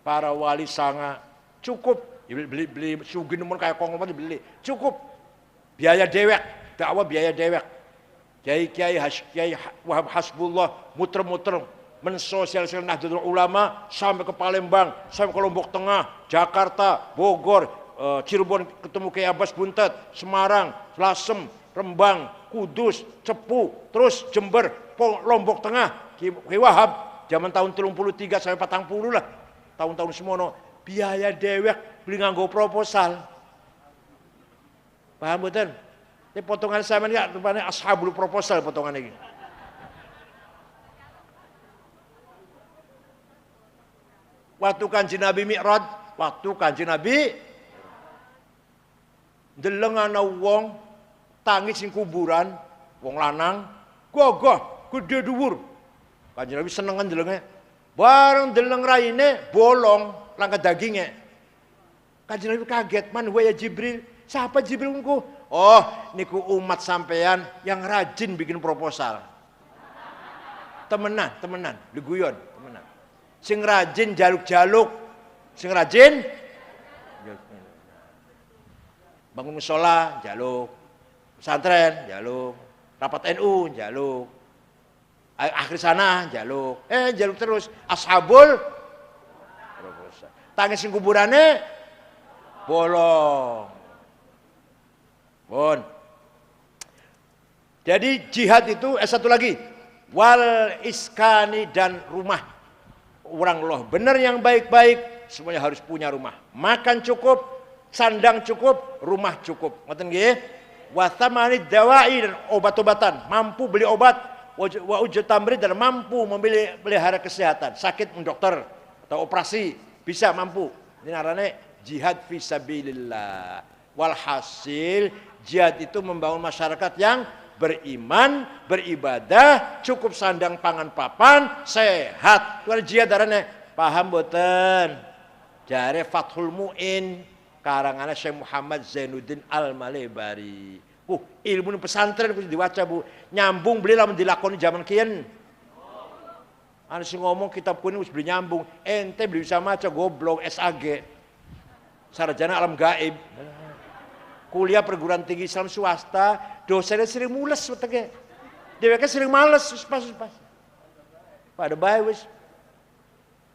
Para wali sanga cukup beli sugih nemen kayak konglomerat dibeli cukup biaya dewek dakwah biaya dewek kiai Wahab Hasbullah muter-muter mensosialisasikan Nahdlatul Ulama sampai ke Palembang, sampai ke Lombok Tengah, Jakarta, Bogor, Cirebon ketemu Kiai Abbas Buntet, Semarang, Lasem, Rembang, Kudus, Cepu, terus Jember, Lombok Tengah, Kiai Wahab zaman tahun 33 sampai 40 lah. Tahun-tahun semono biaya dewek beli nganggo proposal. Paham betul? Ini potongan sama ya rupanya ashabul proposal potongan ini. Waktu Kanjeng Nabi Mi'raj, deleng ana wong tangis sing kuburan, wong lanang, gagah, gede dhuwur. Kanjeng Nabi senengan delenge. Bareng deleng raine bolong langkah dagingnya. Kanjeng Nabi kaget, man ya Jibril. Siapa Jibril niku? Oh, niku umat sampean yang rajin bikin proposal. Temenan, leguyon, temenan. Sing rajin jaluk-jaluk, sing rajin bangun mushola, jaluk. Pesantren, jaluk. Rapat NU, jaluk. Akhir sana jaluk, jaluk terus ashabul proposal. Tangis sing kuburane bolong. Bon. Jadi jihad itu satu lagi wal iskani dan rumah. Orang loh bener yang baik-baik semuanya harus punya rumah. Makan cukup, sandang cukup, rumah cukup. Ngoten nggih? Wa thamanid dawai dan obat-obatan, mampu beli obat. Wa ujud tamrid dan mampu memelihara kesehatan, sakit mendokter atau operasi bisa mampu. Ini namanya jihad fisabilillah. Walhasil jihad itu membangun masyarakat yang beriman, beribadah, cukup sandang pangan papan, sehat. Itu jihad darane. Paham boten? Jare Fathul Mu'in karangan Syekh Muhammad Zainuddin Al-Malebari. Ilmu pesantren kudu diwaca Bu. Nyambung beli lamun dilakoni zaman kian. Anu sing ngomong kitab kuning wis beli nyambung. Ente beli bisa maca goblok SAG. Sarjana alam gaib. Kuliah perguruan tinggi Islam swasta, dosennya sering mules wetenge. Dheweke sering males pas. Pada bae wis.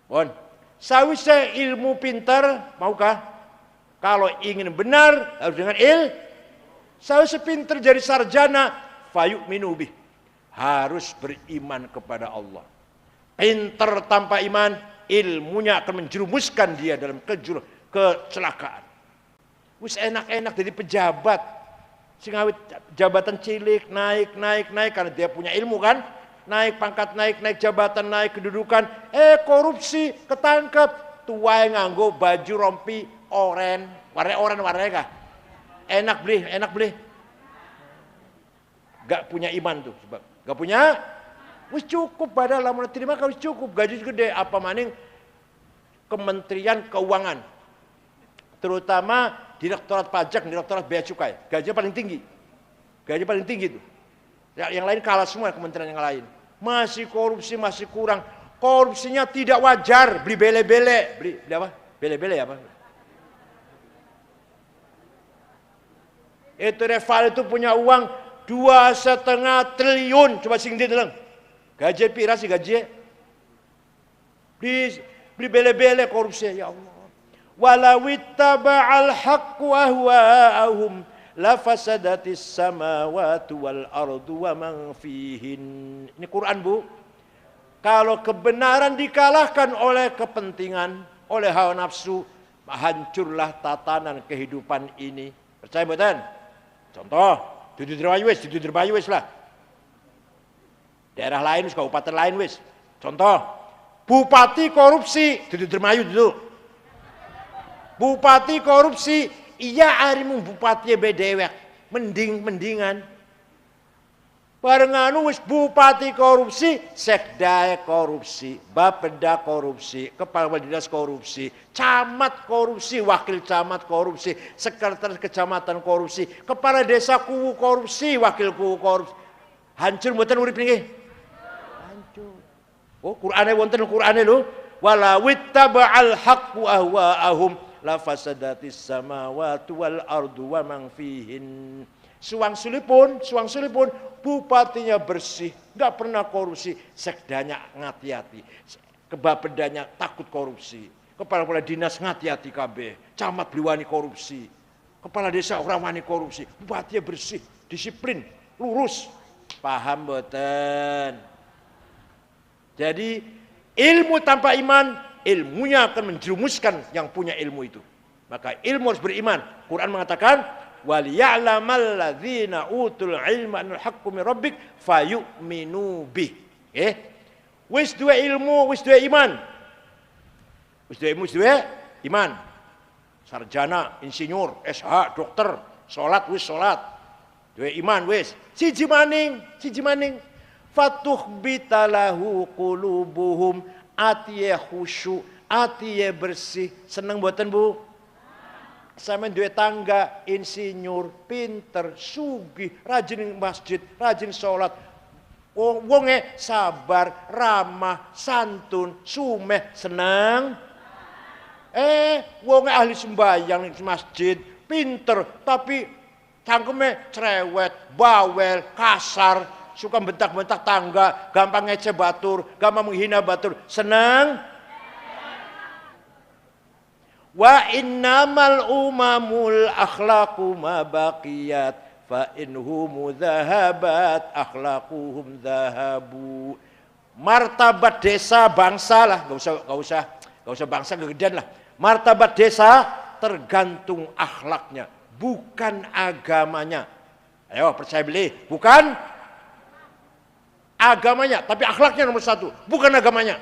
Pon. Sawise ilmu pintar, maukah? Kalau ingin benar harus dengan Saya sepinter jadi sarjana, fayuk minubih. harus beriman kepada Allah. Pinter tanpa iman, ilmunya akan menjerumuskan dia dalam kecelakaan. Wis enak-enak jadi pejabat, sing awit jabatan cilik naik karena dia punya ilmu kan, naik pangkat, naik jabatan, naik kedudukan, korupsi, ketangkep, tua yang nganggo baju rompi oren, warna kah? Enak beli, gak punya iman tuh, sebab gak punya, wis cukup padahal lamun terima kalau cukup, gaji gede, apa maning Kementerian Keuangan, terutama Direktorat Pajak, Direktorat Bea Cukai, gajinya paling tinggi. Gaji paling tinggi itu. Yang lain kalah semua kementerian yang lain. Masih korupsi, masih kurang. Korupsinya tidak wajar, beli bele-bele. Beli apa? Bele-bele apa? Itu Reval itu punya uang 2,5 triliun. Coba sing dideleng. Gaji pira sih gaji? Beli bele-bele korupsi, ya Allah. Walau ittaba'al haqqu ahwa'ahum lafasadatis samawati wal ardu wa man fihin. Ini Quran, Bu. Kalau kebenaran dikalahkan oleh kepentingan, oleh hawa nafsu, hancurlah tatanan kehidupan ini. Percaya mboten? Contoh, Dudu Dermayu wis lah. Daerah lain, kabupaten lain wis. Contoh, bupati korupsi, Dudu Dermayu dulu. Bupati korupsi, iya arimu bupati bedewek, mendingan. Bareng wis bupati korupsi, sekda korupsi, bapeda korupsi, kepala dinas korupsi, camat korupsi, wakil camat korupsi, sekretaris kecamatan korupsi, kepala desa kuwu korupsi, wakil kuwu korupsi. Hancur mboten urip niki? Hancur. Oh, Qur'ane wonten Qur'ane lho. Wala wittaba'al haqqu ahwa'ahum la fasadatis samawati wal ardu wa man fihin. Suwang sulipun bupatinya bersih, enggak pernah korupsi, sekdanya ngati-hati, kebapedanya takut korupsi, kepala dinas ngati-hati kabeh, camat bliwani korupsi, kepala desa ora wani korupsi, bupatinya bersih, disiplin, lurus. Paham mboten? Jadi ilmu tanpa iman, ilmunya akan menjerumuskan yang punya ilmu itu. Maka ilmu harus beriman. Quran mengatakan, وَلِيَعْلَمَ الَّذِينَ أُوتُوا الْعِلْمَ أَنَّ الْحَقُّ مِنْ رَبِّكَ فَيُؤْمِنُوا بِهِ. Wis duwe ilmu, wis duwe iman. Wis duwe iman. Sarjana, insinyur, SH, dokter, salat wis salat. Duwe iman wis. Siji maning. Fatuhbita lahu qulubuhum, atiye khusyuk, atiye bersih. Seneng mboten, Bu? Sampeyan duwe tangga, insinyur, pinter, sugih, rajin masjid, rajin salat. Wonge sabar, ramah, santun, sumeh, seneng. Wonge ahli sembahyang di masjid, pinter, tapi cangkeme cerewet, bawel, kasar, suka bentak-bentak tangga, gampang ngece batur, gampang menghina batur, seneng. Wa innamal umamul akhlaqu ma baqiyat fa inhum dhahabat akhlaquhum dhahabu. Martabat desa bangsa lah, enggak usah bangsa kegedean lah. Martabat desa tergantung akhlaknya, bukan agamanya. Ayo percaya beli, bukan agamanya, tapi akhlaknya nomor satu, bukan agamanya.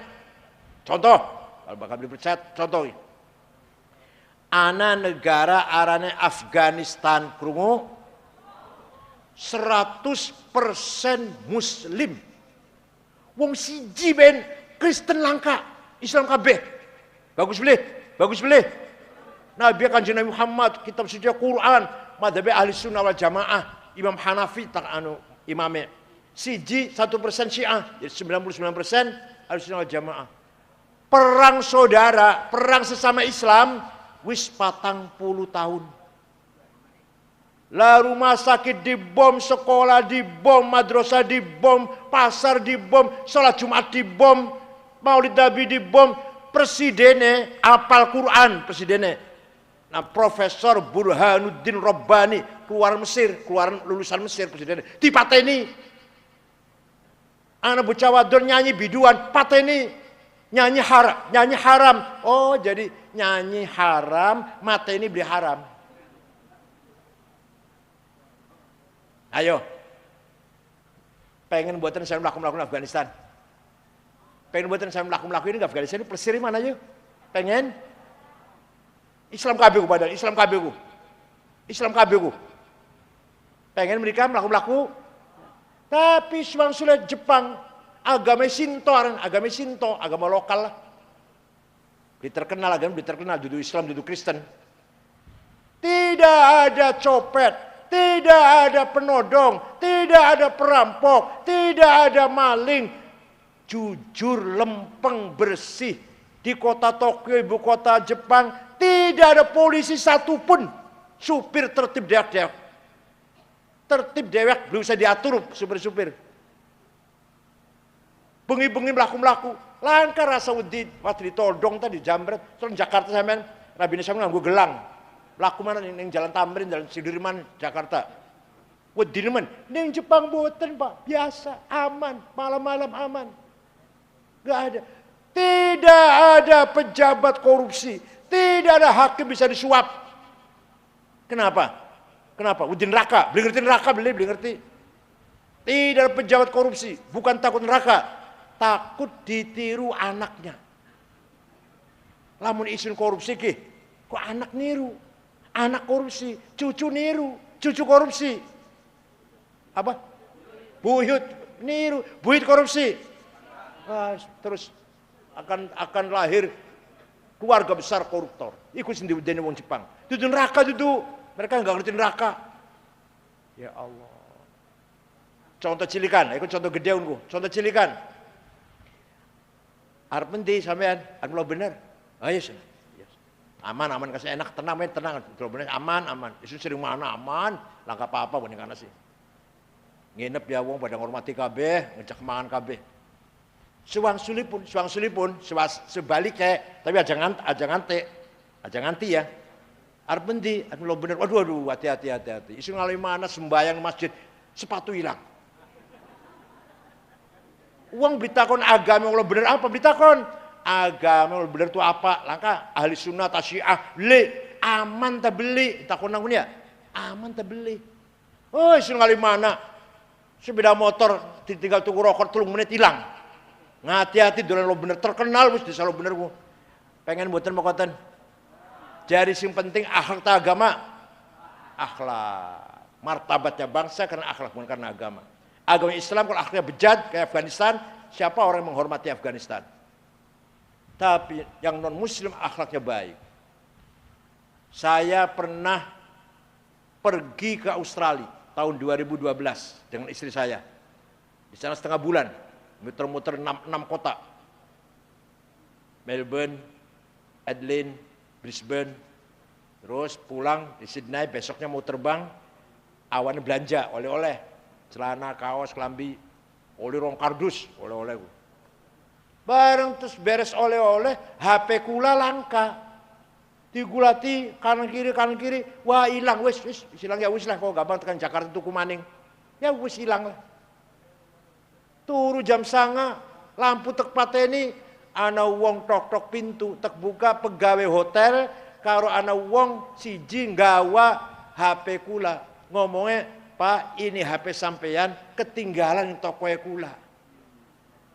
Contoh, kalau bakal beli percaya, contoh ini. Ana negara arane Afghanistan, krungu 100% muslim. Wong siji ben Kristen langka, Islam kabeh. Bagus boleh. Nabi Kanjeng Nabi Muhammad, kitab suci Quran, madhab ahli sunnah wal jamaah, Imam Hanafi tak imame. Siji 1% Syiah, jadi 99% ahli sunnah wal jamaah. Perang saudara, perang sesama Islam, wis 40 tahun. Lah rumah sakit dibom, sekolah dibom, madrasah dibom, pasar dibom, sholat Jumat dibom, Maulid Nabi dibom, presidennya apal Quran, presidennya. Nah, Profesor Burhanuddin Rabbani, keluar Mesir, keluar lulusan Mesir presidennya, dipateni. Anak bocah wadon nyanyi biduan, pateni nyanyi haram. Oh, jadi nyanyi haram, mateni beli haram. Ayo. Pengen buatan saya melakukan Afghanistan. Pengen buatan saya melakukan ini Afghanistan ini persiri mana yuk? Pengen? Islam kabeh padahal, Islam kabeh. Pengen mereka melakukan. Tapi Suang Sulit Jepang agama Shinto, agama lokal lah. Diterkenal duduk Islam, duduk Kristen. Tidak ada copet, tidak ada penodong, tidak ada perampok, tidak ada maling. Jujur, lempeng, bersih. Di kota Tokyo, ibu kota Jepang, tidak ada polisi satupun. Supir tertib dewek. Tertib dewek, belum bisa diatur supir-supir. Bengi-bengi melaku-melaku. Langkah rasa wedi, waktu ditodong tadi, jambret. Terus Jakarta sampean, Rabine sampean nganggo gelang. Laku mana ning Jalan Tamrin, Jalan Sudirman, Jakarta. Wedi nemen. Ning Jepang boten, Pak. Biasa, aman, malam-malam aman. Gak ada. Tidak ada pejabat korupsi. Tidak ada hakim bisa disuap. Kenapa? Wedi neraka. Beli neraka, beli ngerti. Tidak ada pejabat korupsi. Bukan takut neraka. Takut ditiru anaknya. Lamun isun korupsi ki. Kok anak niru? Anak korupsi. Cucu niru. Cucu korupsi. Apa? Buyut niru. Buyut korupsi. Wah, terus akan lahir keluarga besar koruptor. Ikut sendiri dene wong Jepang. Dudu neraka dudu. Mereka enggak ngerti neraka. Ya Allah. Contoh cilikan, ikut contoh gede ungu. Contoh cilikan. Arep endi sampean? Anu bener. Ayo sih. Aman kasih enak, tenang. Kalau bener aman. Isu sering mana aman, langkah apa-apa bener kana sih. Nginep ya wong pada ngormati kabeh, ngejak mangan kabeh. Suang sulipun, sebaliknya, tapi aja nganti ya. Arep endi? Anu bener. Waduh, hati-hati. Isu ngalih mana sembahyang masjid, sepatu hilang. Uang bitakon agama yang bener apa? Bitakon agama yang bener itu apa? Langkah ahli sunnah tasyiah, aman tak beli. Takon nang ya? Aman tak beli. Oh, isu ngalih mana? Sepeda motor ditinggal tunggu rokok 3 menit hilang. Hati-hati dolan lo bener terkenal mesti selalu bener ku. Pengen mboten makoten. Jadi sing penting akhlak agama. Akhlak. Martabatnya bangsa karena akhlak bukan karena agama. Agama Islam kalau akhlaknya bejat kayak Afghanistan, siapa orang yang menghormati Afghanistan? Tapi yang non muslim akhlaknya baik. Saya pernah pergi ke Australia tahun 2012 dengan istri saya. Di sana setengah bulan. Muter-muter 6 kota. Melbourne, Adelaide, Brisbane. Terus pulang di Sydney, besoknya mau terbang. Awan belanja, oleh-oleh. Celana, kaos, kelambi. Oli rong kardus, oleh-oleh. Bareng terus beres oleh-oleh, HP kula langka. Digulati kanan kiri. Wah hilang, wis hilang ya wis lah. Kok gampang tekan Jakarta tuku maning. Ya wis hilang lah. Turu jam 09.00, lampu tek pateni, ana wong tok-tok pintu, tek buka pegawai hotel, karo ana wong siji nggawa HP kula. Ngomongnya, Pak ini HP sampeyan ketinggalan di toko kula.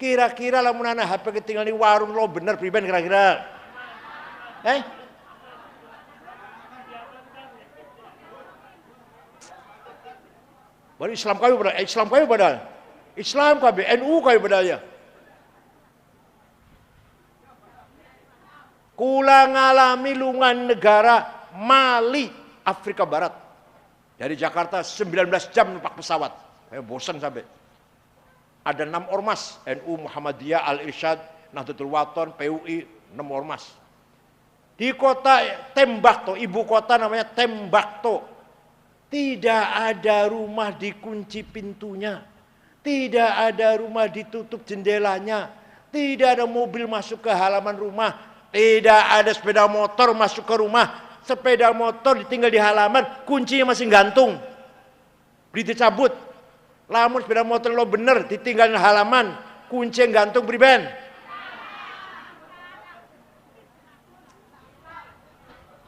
Kira-kira lamun ana HP ketinggalan di warung lo bener priben kira-kira? Baru Islam kami padahal. Islam kabeh, NU kabeh bedanya. Kula ngalami lungan negara Mali, Afrika Barat. Dari Jakarta 19 jam numpak pesawat. Saya bosan sampai. Ada 6 ormas, NU, Muhammadiyah, Al-Irsyad, Nahdlatul Wathon, PUI, 6 ormas. Di kota Tembakto, ibu kota namanya Tembakto. Tidak ada rumah dikunci pintunya. Tidak ada rumah ditutup jendelanya. Tidak ada mobil masuk ke halaman rumah. Tidak ada sepeda motor masuk ke rumah. Sepeda motor ditinggal di halaman, kuncinya masih gantung. Beli dicabut. Lamun sepeda motor lo bener ditinggalin halaman, kunci gantung priben.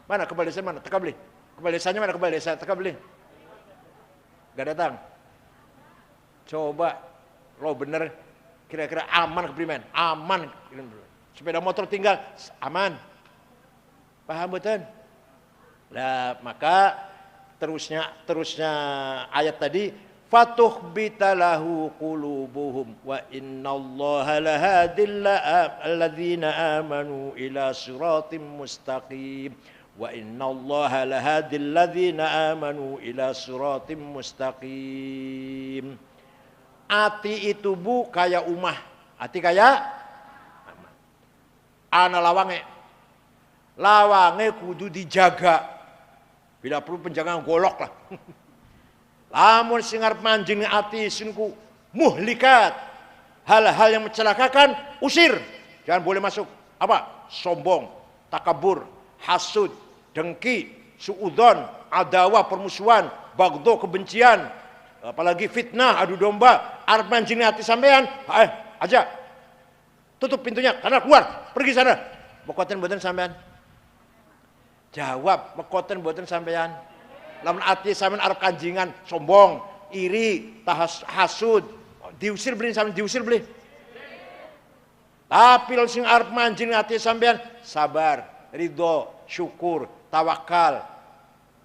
Mana kepala desa mana? Teka beli. Kepala desanya mana kepala desa? Teka beli. Gak datang. Coba lo bener kira-kira aman ke priben? Aman. Sepeda motor tinggal aman. Paham betul? Nah, maka terusnya ayat tadi fatukhbita lahu qulubuhum wa innallaha lahadil ladzina amanu ila siratim mustaqim wa innallaha lahadil ladzina amanu ila siratim mustaqim. Ati itu bu kayak umah, ati kayak ana lawange kudu dijaga. Bila perlu penjagaan golok lah. Lamun singar manjing ati sinku muhlikat. Hal-hal yang mencelakakan usir. Jangan boleh masuk. Apa? Sombong, takabur, hasud, dengki, suudzon, adawah, permusuhan, bagdo, kebencian, apalagi fitnah, adu domba. Arep manjing ati sampean, aja. Tutup pintunya, karena keluar, pergi sana. Bokoten boten sampean. Jawab, mekoten boten sampean. Lamun ati sampean arep kanjingan, sombong, iri, hasud, diusir beli sampean, diusir beli. Tapi lamun sing arep manjing ati sampean, sabar, ridho, syukur, tawakal,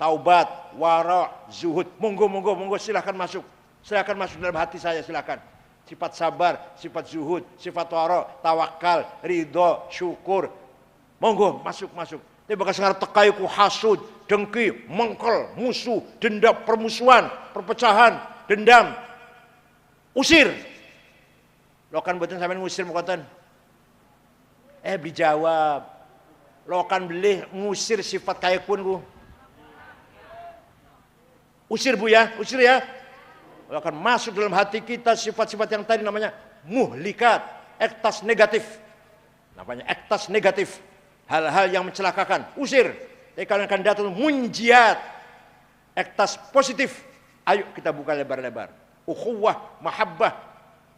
taubat, wara, zuhud. Monggo silakan masuk. Silakan masuk dalam hati saya, silakan. Sifat sabar, sifat zuhud, sifat wara, tawakal, ridho, syukur. Monggo masuk. Ini bakal sengar tekai ku hasud, dengki, mengkel, musuh, dendam, permusuhan, perpecahan, dendam. Usir. Lokan boten sampean ngusir mokoten. Dijawab. Lokan beli ngusir sifat kaya kun ku. Usir bu ya, usir ya. Lokan masuk dalam hati kita sifat-sifat yang tadi namanya muhlikat, ektas negatif. Namanya ektas negatif. Hal-hal yang mencelakakan, usir. Tapi kalau akan datang munjiat, ektas positif. Ayo kita buka lebar-lebar. Ukhuwah, mahabbah,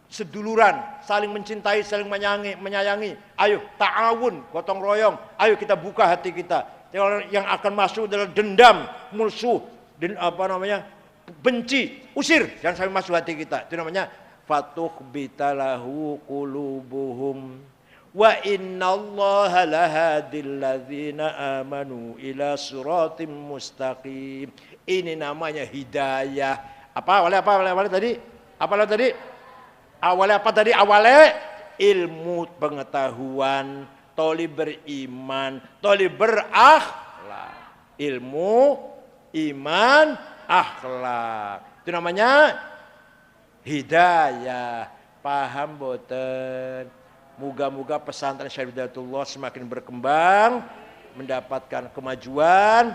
seduluran, saling mencintai, saling menyayangi. Ayo ta'awun, gotong royong. Ayo kita buka hati kita. Kalau yang akan masuk adalah dendam, musuh, benci, usir. Jangan sampai masuk hati kita. Itu namanya fatukhbita lahu qulubuhum. Wa innallaha lahadil ladzina amanu ila siratim mustaqim. Ini namanya hidayah. Awalnya tadi? Awalnya apa tadi? Awalnya ilmu pengetahuan, toli beriman, toli berakhlak. Ilmu, iman, akhlak. Itu namanya hidayah. Paham boten? Moga-moga pesantren Syarif Hidayatullah semakin berkembang, mendapatkan kemajuan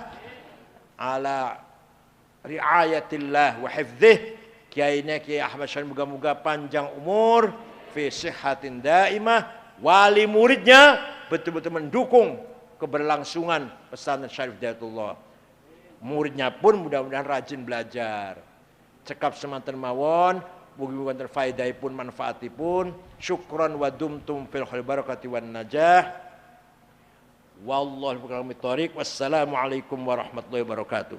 ala riayatillah wa hifdzih. Kiainya Kiai Ahmad Syarif moga-moga panjang umur, fi sihhatin daimah, wali muridnya betul-betul mendukung keberlangsungan pesantren Syarif Hidayatullah. Muridnya pun mudah-mudahan rajin belajar. Cekap semanten mawon. Mugi-mugi terfaidahipun manfaatipun. Syukran wa dumtum fil khair barakati wan najah. Wallahu a'lam. Wassalamualaikum warahmatullahi wabarakatuh.